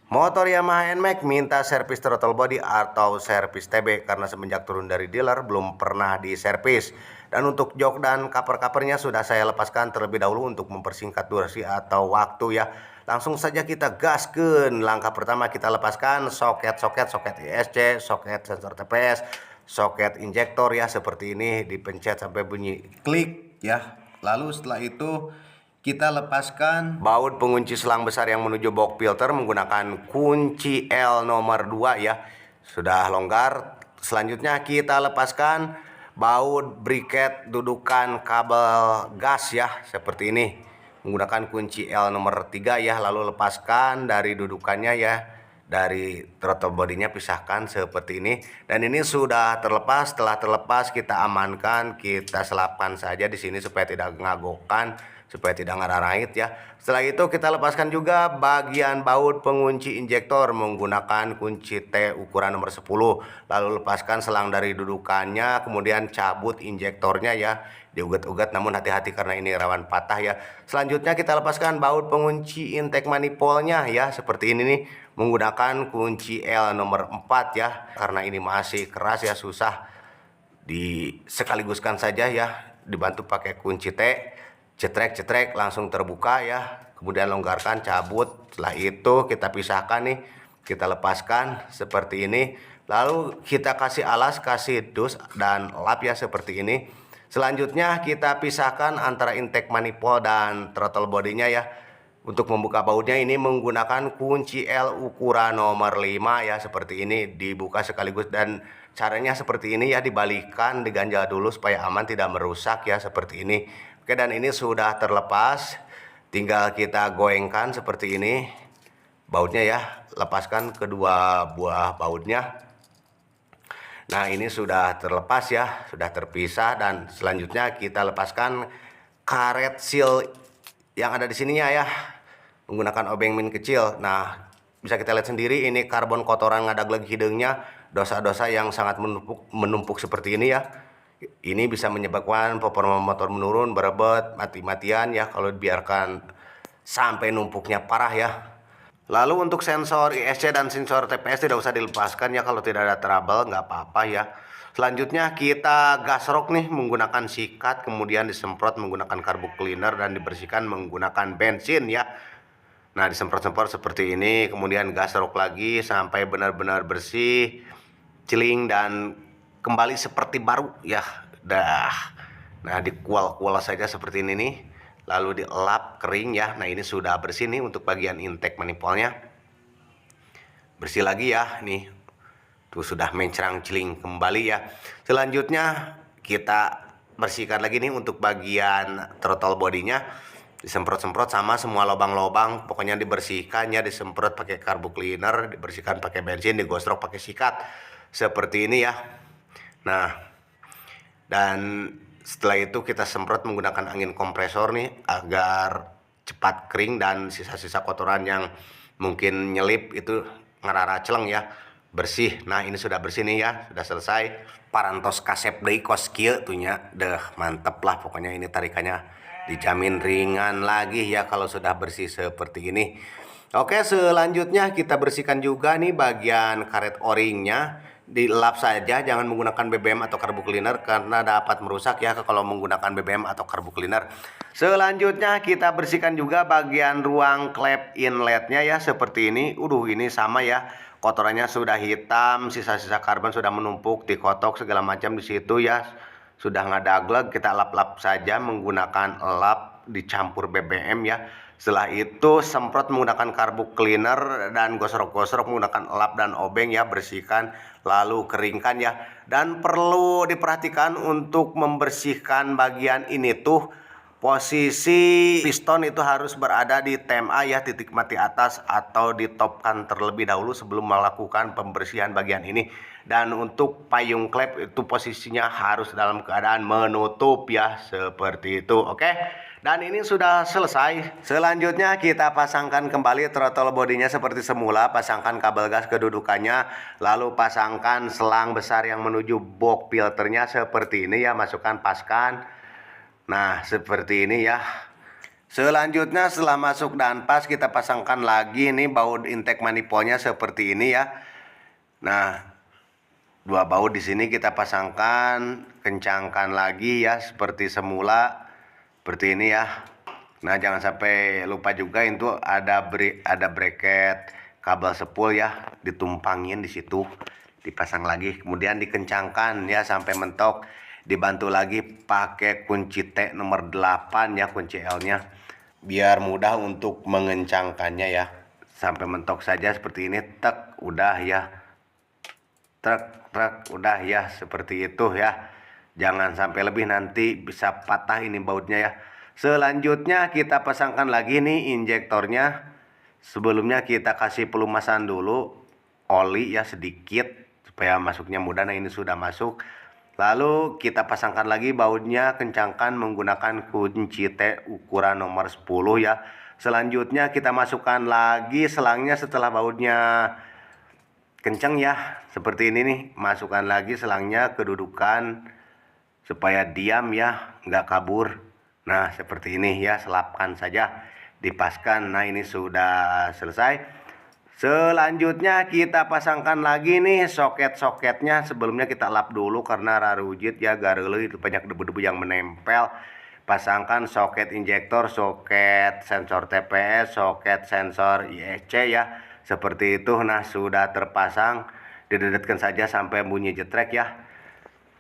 Motor Yamaha NMAX minta servis throttle body atau servis TB karena semenjak turun dari dealer belum pernah diservis. Dan untuk jok dan cover-covernya sudah saya lepaskan terlebih dahulu untuk mempersingkat durasi atau waktu ya. Langsung saja kita gaskeun. Langkah pertama kita lepaskan soket ISC, soket sensor TPS, soket injektor ya seperti ini, dipencet sampai bunyi klik ya. Lalu setelah itu kita lepaskan baut pengunci selang besar yang menuju box filter menggunakan kunci L nomor 2 ya. Sudah longgar. Selanjutnya kita lepaskan baut briket dudukan kabel gas ya seperti ini menggunakan kunci L nomor 3 ya. Lalu lepaskan dari dudukannya ya. Dari throttle bodinya pisahkan seperti ini, dan ini sudah terlepas. Setelah terlepas kita amankan, kita selapkan saja di sini supaya tidak ngagokkan, supaya tidak ngararait ya. Setelah itu kita lepaskan juga bagian baut pengunci injektor menggunakan kunci T ukuran nomor 10. Lalu lepaskan selang dari dudukannya, kemudian cabut injektornya ya. Diugat-ugat namun hati-hati karena ini rawan patah ya. Selanjutnya kita lepaskan baut pengunci intake manifoldnya ya seperti ini nih menggunakan kunci L nomor 4 ya. Karena ini masih keras ya, susah disekaliguskan saja ya. Dibantu pakai kunci T, cetrek langsung terbuka ya. Kemudian longgarkan, cabut. Setelah itu kita pisahkan nih, kita lepaskan seperti ini. Lalu kita kasih alas, kasih dus dan lap ya seperti ini. Selanjutnya kita pisahkan antara intake manifold dan throttle bodinya ya. Untuk membuka bautnya ini menggunakan kunci L ukuran nomor 5 ya seperti ini, dibuka sekaligus, dan caranya seperti ini ya, dibalikan, diganjal dulu supaya aman tidak merusak ya seperti ini. Oke, dan ini sudah terlepas, tinggal kita goyangkan seperti ini bautnya ya. Lepaskan kedua buah bautnya. Nah, ini sudah terlepas ya, sudah terpisah, dan selanjutnya kita lepaskan karet seal yang ada di sininya ya, menggunakan obeng min kecil. Nah, bisa kita lihat sendiri ini karbon kotoran ngadagleg hidungnya, dosa-dosa yang sangat menumpuk seperti ini ya. Ini bisa menyebabkan performa motor menurun, berebet, mati-matian ya kalau dibiarkan sampai numpuknya parah ya. Lalu untuk sensor ISC dan sensor TPS tidak usah dilepaskan ya, kalau tidak ada trouble nggak apa-apa ya. Selanjutnya kita gasrok nih menggunakan sikat, kemudian disemprot menggunakan carbo cleaner dan dibersihkan menggunakan bensin ya. Nah, disemprot-semprot seperti ini, kemudian gasrok lagi sampai benar-benar bersih, celing, dan kembali seperti baru ya. Dah. Nah, dikual-kual saja seperti ini nih. Lalu dielap kering ya. Nah, ini sudah bersih nih untuk bagian intake manifoldnya. Bersih lagi ya nih. Tuh sudah mencerang celing kembali ya. Selanjutnya kita bersihkan lagi nih untuk bagian throttle bodinya. Disemprot-semprot sama semua lubang-lubang, pokoknya dibersihkan ya, disemprot pakai carbo cleaner, dibersihkan pakai bensin, digosrok pakai sikat. Seperti ini ya. Nah, dan setelah itu kita semprot menggunakan angin kompresor nih agar cepat kering dan sisa-sisa kotoran yang mungkin nyelip itu ngerara celeng ya, bersih. Nah, ini sudah bersih nih ya, sudah selesai. Parantos kasep deui kos kieu tuh nya. Deh, mantep lah pokoknya, ini tarikannya dijamin ringan lagi ya kalau sudah bersih seperti ini. Oke, selanjutnya kita bersihkan juga nih bagian karet o-ringnya. Dilap saja, jangan menggunakan BBM atau carbo cleaner karena dapat merusak ya kalau menggunakan BBM atau carbo cleaner. Selanjutnya kita bersihkan juga bagian ruang klep inletnya ya seperti ini. Ini sama ya, kotorannya sudah hitam, sisa-sisa karbon sudah menumpuk, dikotok segala macam di situ ya. Sudah ngadagleg, kita lap-lap saja menggunakan lap dicampur BBM ya. Setelah itu semprot menggunakan carbo cleaner dan gosrok-gosrok menggunakan lap dan obeng ya, bersihkan lalu keringkan ya. Dan perlu diperhatikan untuk membersihkan bagian ini tuh, posisi piston itu harus berada di TMA ya, titik mati atas, atau ditopkan terlebih dahulu sebelum melakukan pembersihan bagian ini. Dan untuk payung klep itu posisinya harus dalam keadaan menutup ya, seperti itu. Oke. Dan ini sudah selesai. Selanjutnya kita pasangkan kembali throttle bodinya seperti semula. Pasangkan kabel gas kedudukannya. Lalu pasangkan selang besar yang menuju box filternya seperti ini ya. Masukkan, paskan. Nah, seperti ini ya. Selanjutnya setelah masuk dan pas kita pasangkan lagi nih baut intake manifoldnya seperti ini ya. Nah, dua baut di sini kita pasangkan, kencangkan lagi ya seperti semula, seperti ini ya. Nah, jangan sampai lupa juga itu ada bracket kabel sepul ya, ditumpangin di situ, dipasang lagi, kemudian dikencangkan ya sampai mentok. Dibantu lagi pakai kunci T nomor 8 ya, kunci L-nya. Biar mudah untuk mengencangkannya ya. Sampai mentok saja seperti ini, tek, udah ya. Trek, trek, udah ya, seperti itu ya. Jangan sampai lebih, nanti bisa patah ini bautnya ya. Selanjutnya kita pasangkan lagi nih injektornya. Sebelumnya kita kasih pelumasan dulu oli ya sedikit supaya masuknya mudah. Nah, ini sudah masuk. Lalu kita pasangkan lagi bautnya, kencangkan menggunakan kunci T ukuran nomor 10 ya. Selanjutnya kita masukkan lagi selangnya setelah bautnya kencang ya. Seperti ini nih, masukkan lagi selangnya kedudukan supaya diam ya, nggak kabur. Nah, seperti ini ya, selapkan saja, dipaskan. Nah, ini sudah selesai. Selanjutnya kita pasangkan lagi nih soket-soketnya. Sebelumnya kita lap dulu karena rarujit ya, garele itu banyak debu-debu yang menempel. Pasangkan soket injektor, soket sensor TPS, soket sensor IEC ya, seperti itu. Nah, sudah terpasang, didedetkan saja sampai bunyi jetrek ya.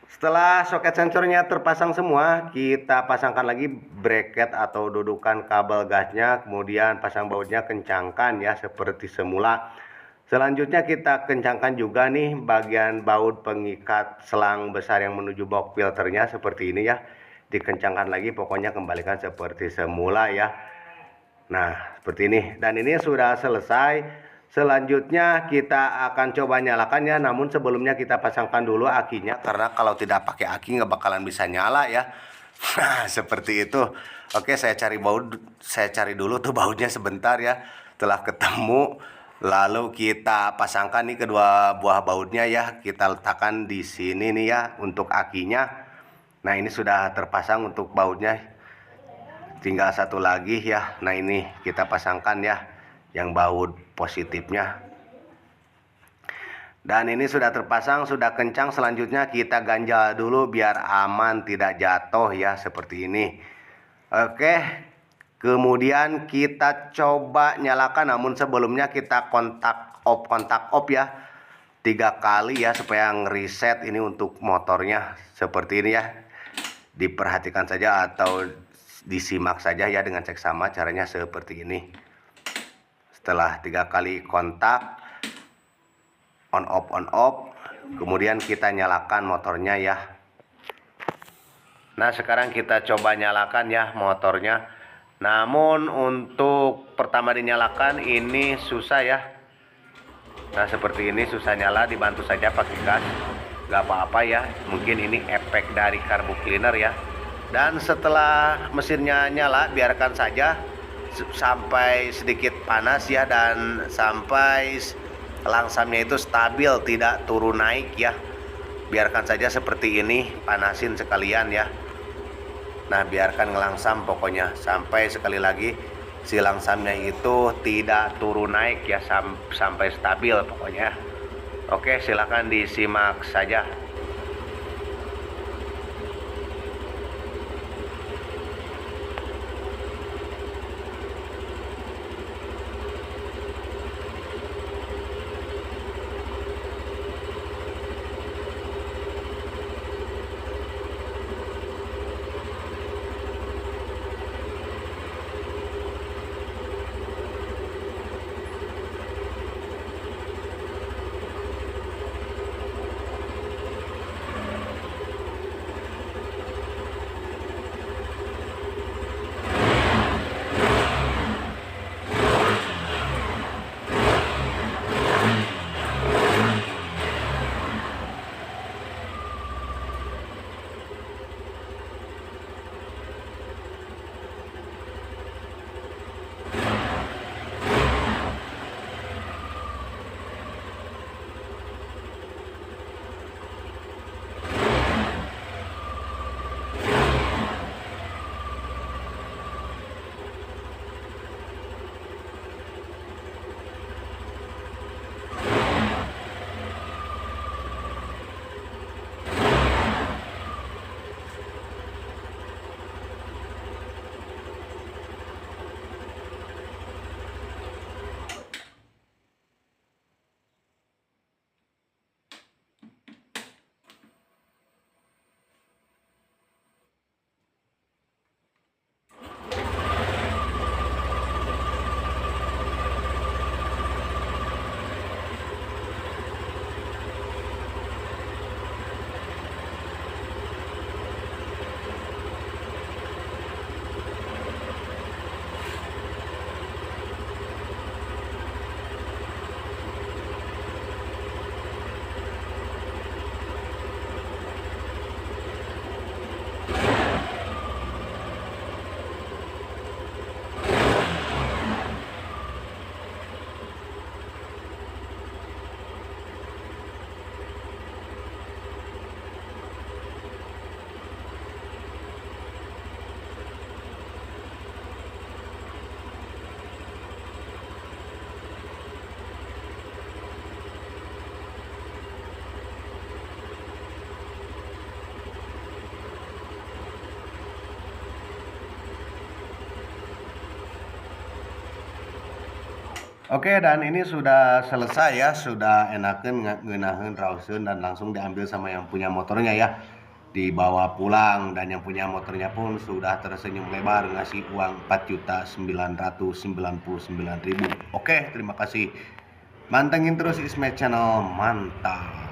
Setelah soket sensornya terpasang semua, kita pasangkan lagi bracket atau dudukan kabel gasnya, kemudian pasang bautnya, kencangkan ya seperti semula. Selanjutnya kita kencangkan juga nih bagian baut pengikat selang besar yang menuju box filternya seperti ini ya. Dikencangkan lagi, pokoknya kembalikan seperti semula ya. Nah, seperti ini, dan ini sudah selesai. Selanjutnya kita akan coba nyalakan ya, namun sebelumnya kita pasangkan dulu akinya karena kalau tidak pakai aki nggak bakalan bisa nyala ya. Nah, seperti itu. Oke, saya cari dulu tuh bautnya sebentar ya. Setelah ketemu, lalu kita pasangkan nih kedua buah bautnya ya. Kita letakkan di sini nih ya untuk akinya. Nah, ini sudah terpasang untuk bautnya. Tinggal satu lagi ya. Nah, ini kita pasangkan ya, yang baut positifnya. Dan ini sudah terpasang, sudah kencang. Selanjutnya kita ganjal dulu biar aman, tidak jatuh ya, seperti ini. Oke, kemudian kita coba nyalakan, namun sebelumnya kita kontak off ya 3 kali ya supaya ngereset ini untuk motornya. Seperti ini ya, diperhatikan saja atau disimak saja ya dengan seksama, caranya seperti ini. Setelah 3 kali kontak, on off, kemudian kita nyalakan motornya ya. Nah, sekarang kita coba nyalakan ya motornya. Namun untuk pertama dinyalakan ini susah ya. Nah, seperti ini susah nyala, dibantu saja pakai gas, gak apa-apa ya. Mungkin ini efek dari carbo cleaner ya. Dan setelah mesinnya nyala, biarkan saja sampai sedikit panas ya, dan sampai langsamnya itu stabil, tidak turun naik ya. Biarkan saja seperti ini, panasin sekalian ya. Nah, biarkan ngelangsam pokoknya sampai, sekali lagi, si langsamnya itu tidak turun naik ya, sampai stabil pokoknya. Oke, silakan disimak saja. Oke, dan ini sudah selesai ya, sudah enakan ngeunaheun raoseun dan langsung diambil sama yang punya motornya ya. Dibawa pulang dan yang punya motornya pun sudah tersenyum lebar ngasih uang 4.999.000. Oke, terima kasih. Mantengin terus Ismet Channel, mantap.